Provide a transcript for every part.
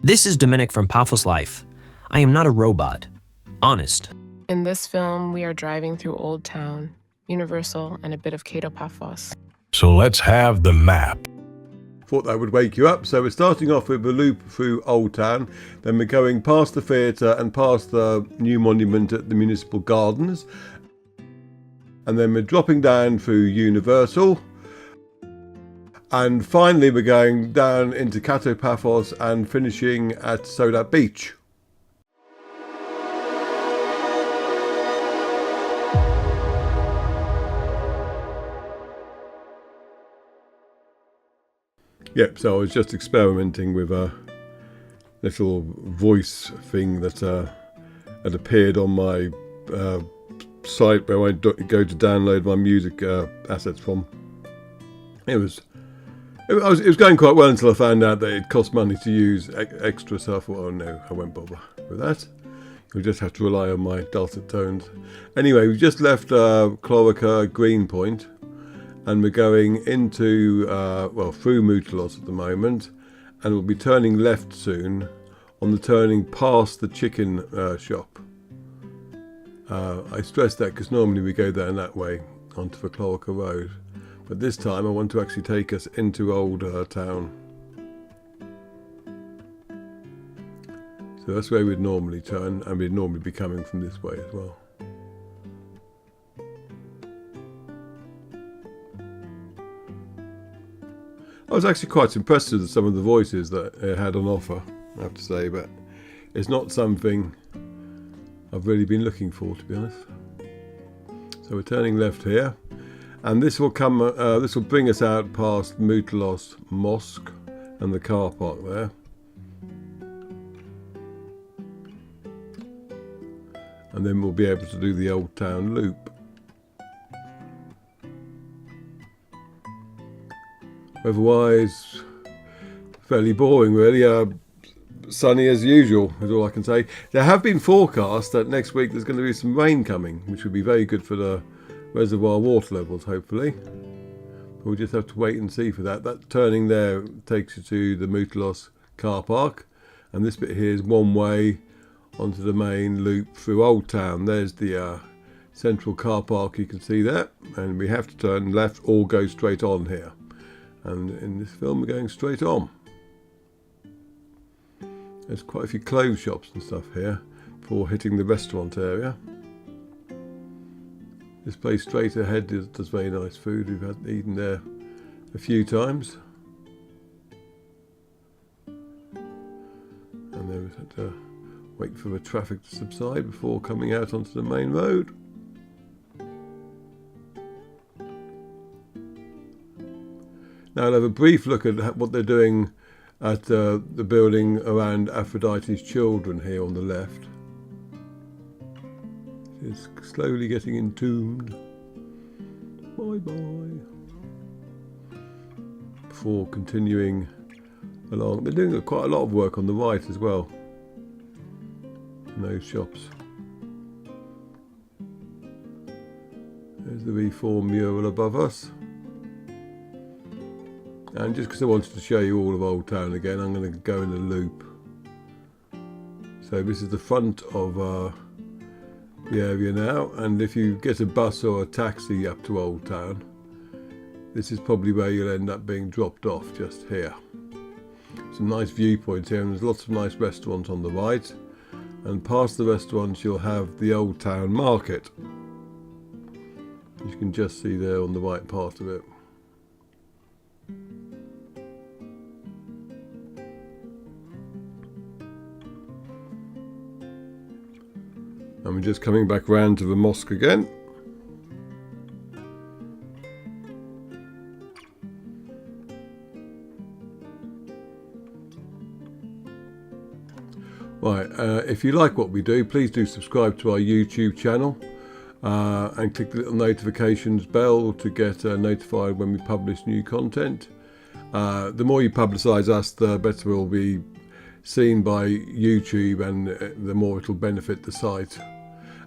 This is Dominic from Paphos Life. I am not a robot. Honest. In this film, we are driving through Old Town, Universal, and a bit of Kato Paphos. So let's have the map. Thought that would wake you up. So we're starting off with a loop through Old Town, then we're going past the theatre and past the new monument at the Municipal Gardens, and then we're dropping down through Universal, and finally we're going down into Kato Paphos and finishing at SODAP Beach. Yep, so I was just experimenting with a little voice thing that had appeared on my site where I go to download my music assets from. It was going quite well until I found out that it cost money to use extra stuff. Well, no, I won't bother with that. You'll just have to rely on my dulcet tones. Anyway, we've just left Chloraka Green Point. And we're going into, through Municipal at the moment, and we'll be turning left soon on the turning past the chicken shop. I stress that because normally we go down that way onto the Chloraka Road, but this time I want to actually take us into Old Town. So that's where we'd normally turn, and we'd normally be coming from this way as well. I was actually quite impressed with some of the voices that it had on offer, I have to say, but it's not something I've really been looking for, to be honest. So we're turning left here, and this will bring us out past Municipal Mosque and the car park there. And then we'll be able to do the Old Town loop. Otherwise, fairly boring really. Sunny as usual is all I can say. There have been forecasts that next week there's going to be some rain coming, which would be very good for the reservoir water levels, hopefully. But we'll just have to wait and see for that. That turning there takes you to the Municipal car park, and this bit here is one way onto the main loop through Old Town. There's the central car park you can see there, and we have to turn left or go straight on here. And in this film we're going straight on. There's quite a few clothes shops and stuff here before hitting the restaurant area. This place straight ahead does very nice food. We've eaten there a few times. And then we had to wait for the traffic to subside before coming out onto the main road. Now I'll have a brief look at what they're doing at the building around Aphrodite's children here on the left. It's slowly getting entombed. Bye bye. Before continuing along. They're doing quite a lot of work on the right as well. In those shops. There's the reform mural above us. And just because I wanted to show you all of Old Town again, I'm going to go in a loop. So this is the front of the area now, and if you get a bus or a taxi up to Old Town, this is probably where you'll end up being dropped off, just here. Some nice viewpoints here, and there's lots of nice restaurants on the right, and past the restaurants you'll have the Old Town Market. You can just see there on the right part of it. And we're just coming back round to the mosque again. Right, if you like what we do, please do subscribe to our YouTube channel and click the little notifications bell to get notified when we publish new content. The more you publicise us, the better we'll be seen by YouTube, and the more it'll benefit the site.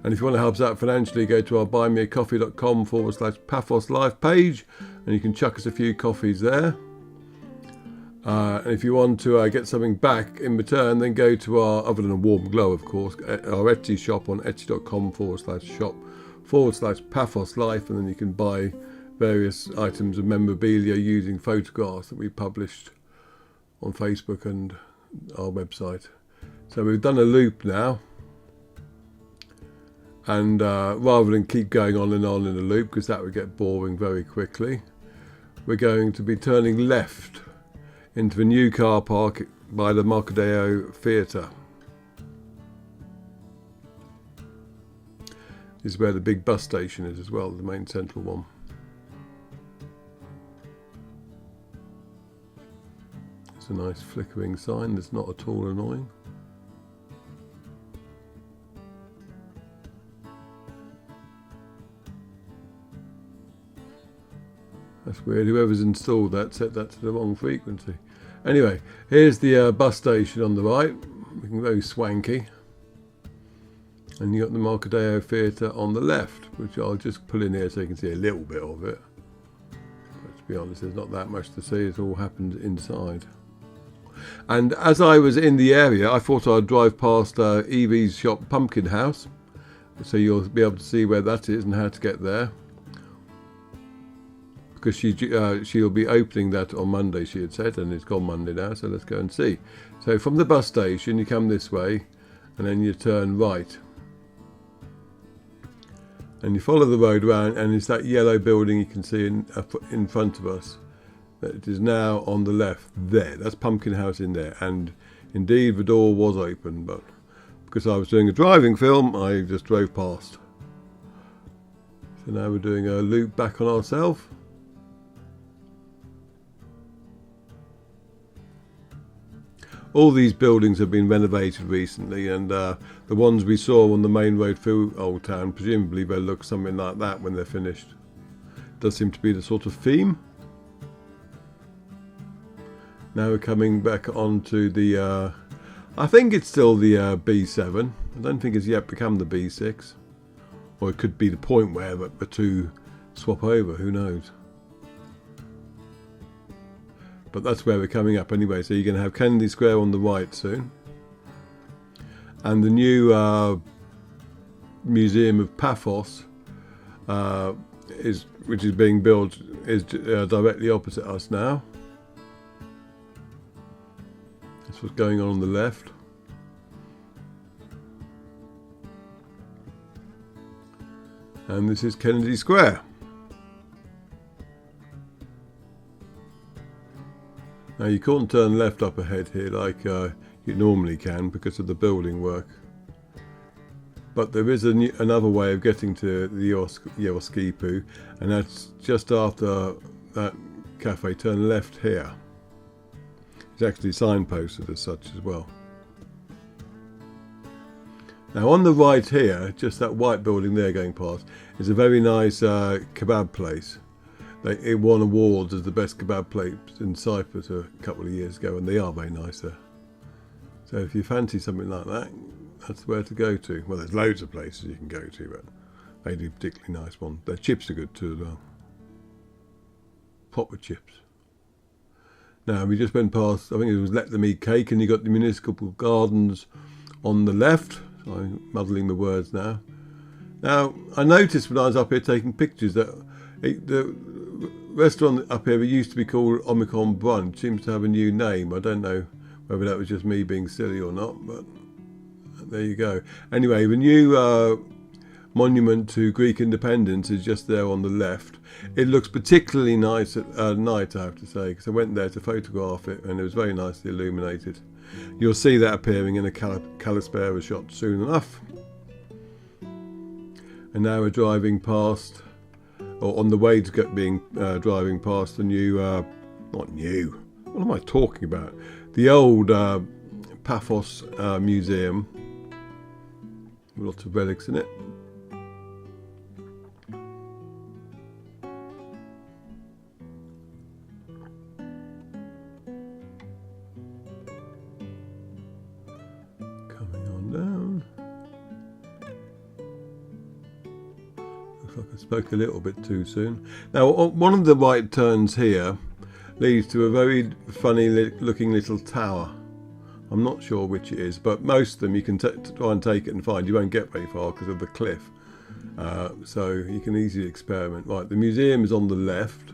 And if you want to help us out financially, go to our buymeacoffee.com/Paphos Live page, and you can chuck us a few coffees there. And if you want to get something back in return, then go to our, other than a warm glow of course, our Etsy shop on etsy.com/shop/Paphos Life, and then you can buy various items of memorabilia using photographs that we published on Facebook and our website. So we've done a loop now, and rather than keep going on in a loop, because that would get boring very quickly, we're going to be turning left into the new car park by the Marcadeo Theatre. This is where the big bus station is as well, the main central one. It's a nice flickering sign that's not at all annoying. That's weird, whoever's installed that set that to the wrong frequency. Anyway, here's the bus station on the right, looking very swanky. And you've got the Marcadeo Theatre on the left, which I'll just pull in here so you can see a little bit of it. But to be honest, there's not that much to see, it's all happened inside. And as I was in the area, I thought I'd drive past Evie's shop, Pumpkin House, so you'll be able to see where that is and how to get there. Because she'll be opening that on Monday, she had said, and it's gone Monday now, so let's go and see. So from the bus station you come this way and then you turn right and you follow the road round, and it's that yellow building you can see in front of us. It is now on the left there. That's Pumpkin House in there, and indeed the door was open, but because I was doing a driving film I just drove past. So now we're doing a loop back on ourselves. All these buildings have been renovated recently, and the ones we saw on the main road through Old Town, presumably they'll look something like that when they're finished. Does seem to be the sort of theme. Now we're coming back onto the, I think it's still the B7. I don't think it's yet become the B6. Or it could be the point where the two swap over, who knows. But that's where we're coming up anyway, so you're going to have Kennedy Square on the right soon. And the new Museum of Paphos, which is being built, is directly opposite us now. That's what's going on the left. And this is Kennedy Square. Now you can't turn left up ahead here like you normally can because of the building work. But there is another way of getting to the Yoskipu, and that's just after that cafe. Turn left here. It's actually signposted as such as well. Now on the right here, just that white building there going past, is a very nice kebab place. It won awards as the best kebab place in Cyprus a couple of years ago, and they are very nice there. So if you fancy something like that, that's where to go to. Well, there's loads of places you can go to, but they do particularly nice ones. Their chips are good too as well. Proper chips. Now we just went past, I think it was Let Them Eat Cake, and you got the Municipal Gardens on the left. So I'm muddling the words now. Now I noticed when I was up here taking pictures that the restaurant up here, it used to be called Omicron Brunch, seems to have a new name. I don't know whether that was just me being silly or not, but there you go. Anyway, the new monument to Greek independence is just there on the left. It looks particularly nice at night, I have to say, because I went there to photograph it and it was very nicely illuminated. You'll see that appearing in a Kalispera shot soon enough. And now we're driving past, or on the way to driving past the new, not new, what am I talking about? The old Paphos Museum, with lots of relics in it. Coming on down. Looks like I spoke a little bit too soon. Now, on one of the right turns here, leads to a very funny looking little tower. I'm not sure which it is, but most of them you can try and take it and find. You won't get very far because of the cliff. So you can easily experiment. Right, the museum is on the left.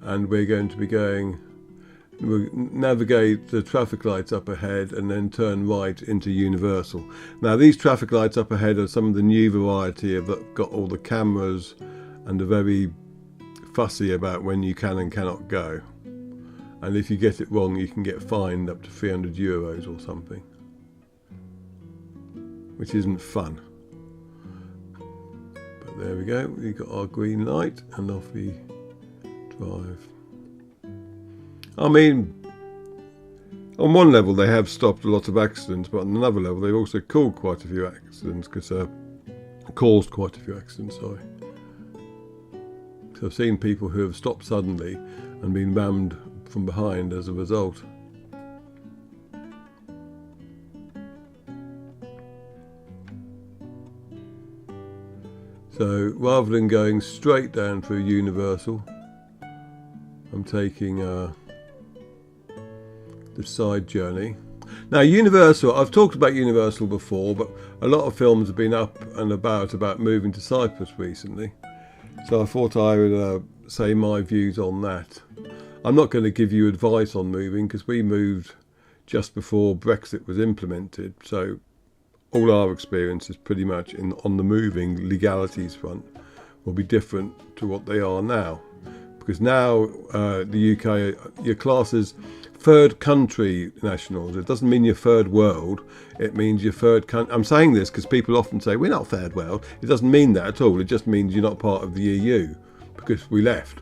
And we're going to be we'll navigate the traffic lights up ahead and then turn right into Universal. Now these traffic lights up ahead are some of the new variety that got all the cameras and are very fussy about when you can and cannot go. And if you get it wrong, you can get fined up to €300 or something, which isn't fun. But there we go, we've got our green light and off we drive. I mean, on one level they have stopped a lot of accidents, but on another level they've also caused quite a few accidents, sorry. So I've seen people who have stopped suddenly and been rammed from behind as a result. So rather than going straight down through Universal, I'm taking the side journey. Now Universal, I've talked about Universal before, but a lot of films have been up and about moving to Cyprus recently. So I thought I would say my views on that. I'm not going to give you advice on moving because we moved just before Brexit was implemented. So all our experiences pretty much on the moving legalities front will be different to what they are now. Because now the UK, your class is third country nationals. It doesn't mean you're third world. It means you're third country. I'm saying this because people often say we're not third world. It doesn't mean that at all. It just means you're not part of the EU because we left.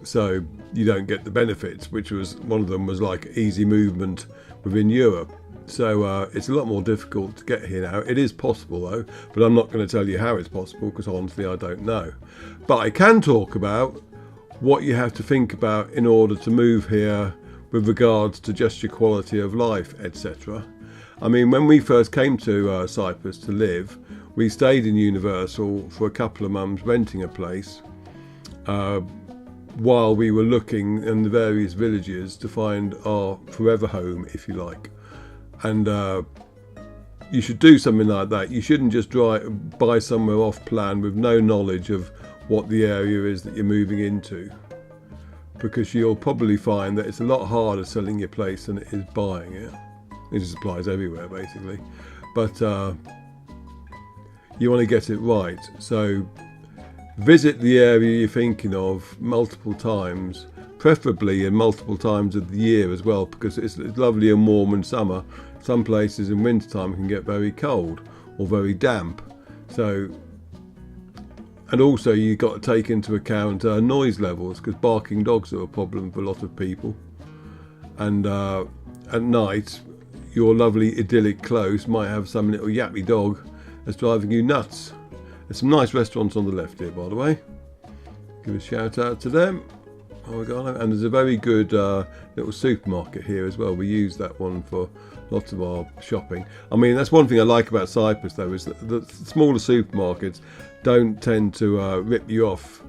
So you don't get the benefits, which was one of them was like easy movement within Europe. So it's a lot more difficult to get here now. It is possible though, but I'm not going to tell you how it's possible because honestly I don't know. But I can talk about what you have to think about in order to move here with regards to just your quality of life, etc. I mean, when we first came to Cyprus to live, we stayed in Universal for a couple of months renting a place while we were looking in the various villages to find our forever home, if you like. And you should do something like that. You shouldn't just buy somewhere off plan with no knowledge of what the area is that you're moving into, because you'll probably find that it's a lot harder selling your place than it is buying it. It just applies everywhere basically, but you want to get it right. So visit the area you're thinking of multiple times, preferably in multiple times of the year as well, because it's lovely and warm in summer. Some places in wintertime can get very cold or very damp. So, and also you've got to take into account noise levels, because barking dogs are a problem for a lot of people. And at night, your lovely idyllic close might have some little yappy dog that's driving you nuts. There's some nice restaurants on the left here, by the way. Give a shout out to them. And there's a very good little supermarket here as well. We use that one for lots of our shopping. I mean, that's one thing I like about Cyprus though, is that the smaller supermarkets don't tend to rip you off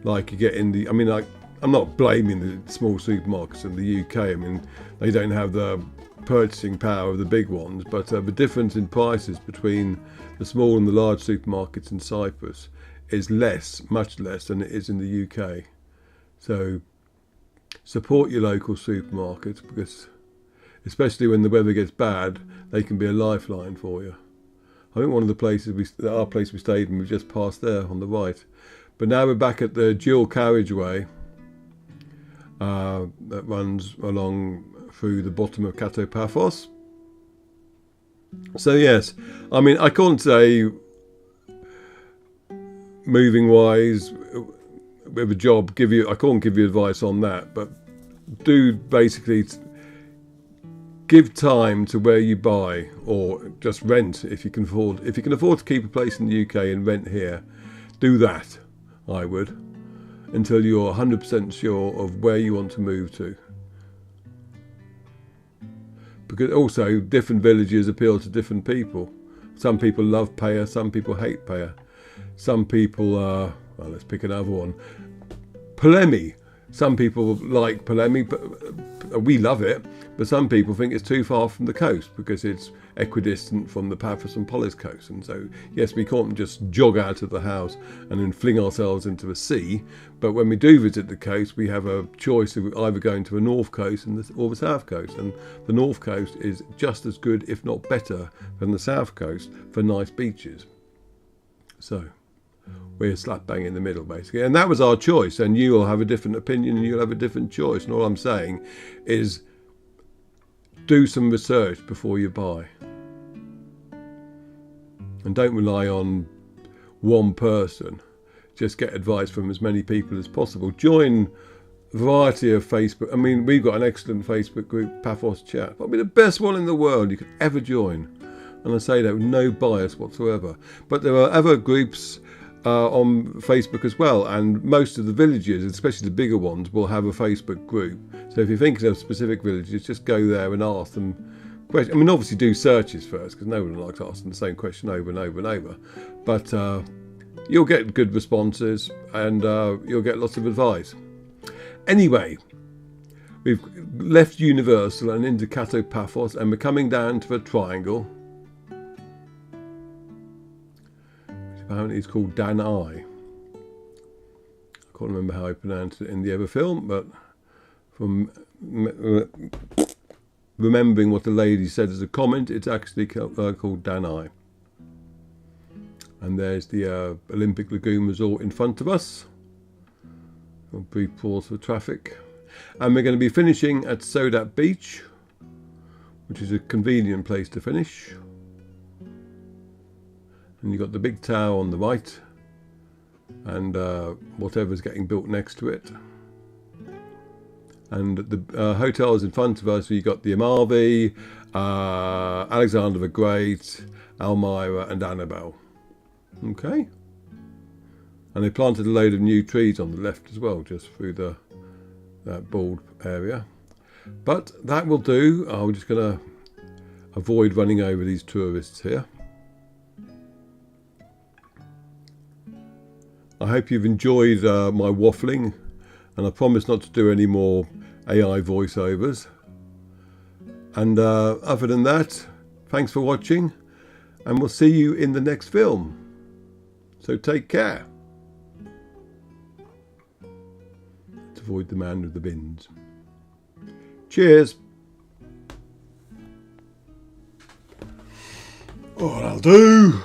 like you get in the... I mean, I'm not blaming the small supermarkets in the UK. I mean, they don't have the purchasing power of the big ones, but the difference in prices between the small and the large supermarkets in Cyprus is much less than it is in the UK. So support your local supermarkets, because especially when the weather gets bad, they can be a lifeline for you. I think one of the places our place we stayed in, we just passed there on the right. But now we're back at the dual carriageway that runs along through the bottom of Kato Paphos. So yes, I mean, I can't say moving wise with a job, I can't give you advice on that, but do basically give time to where you buy, or just rent if you can afford. If you can afford to keep a place in the UK and rent here, do that, I would, until you're 100% sure of where you want to move to. Because also different villages appeal to different people. Some people love Paya, some people hate Paya. Some people Well, let's pick another one. Polemi. Some people like Polemi, but we love it. But some people think it's too far from the coast because it's equidistant from the Paphos and Polis coast. And so, yes, we can't just jog out of the house and then fling ourselves into the sea. But when we do visit the coast, we have a choice of either going to the north coast or the south coast. And the north coast is just as good, if not better, than the south coast for nice beaches. So we're slap bang in the middle, basically. And that was our choice. And you will have a different opinion and you'll have a different choice. And all I'm saying is do some research before you buy. And don't rely on one person. Just get advice from as many people as possible. Join a variety of Facebook. I mean, we've got an excellent Facebook group, Paphos Chat. Probably the best one in the world you could ever join. And I say that with no bias whatsoever. But there are other groups on Facebook as well, and most of the villages, especially the bigger ones, will have a Facebook group. So if you're thinking of specific villages, just go there and ask them questions. I mean, obviously do searches first, because no one likes asking the same question over and over and over. But you'll get good responses, and you'll get lots of advice. Anyway, we've left Universal and into Kato Paphos, and we're coming down to the triangle. Apparently it's called Danai. I can't remember how I pronounced it in the other film, but from remembering what the lady said as a comment, it's actually called Danai. And there's the Olympic Lagoon Resort in front of us. A brief pause for traffic. And we're going to be finishing at SODAP Beach, which is a convenient place to finish. And you've got the big tower on the right and whatever's getting built next to it. And the hotels in front of us, you've got the Amalfi, Alexander the Great, Elmira and Annabelle. Okay. And they planted a load of new trees on the left as well, just through that bald area. But that will do. We're just going to avoid running over these tourists here. I hope you've enjoyed my waffling, and I promise not to do any more AI voiceovers. And other than that, thanks for watching, and we'll see you in the next film. So take care. Let's avoid the man with the bins. Cheers. Oh, that'll do.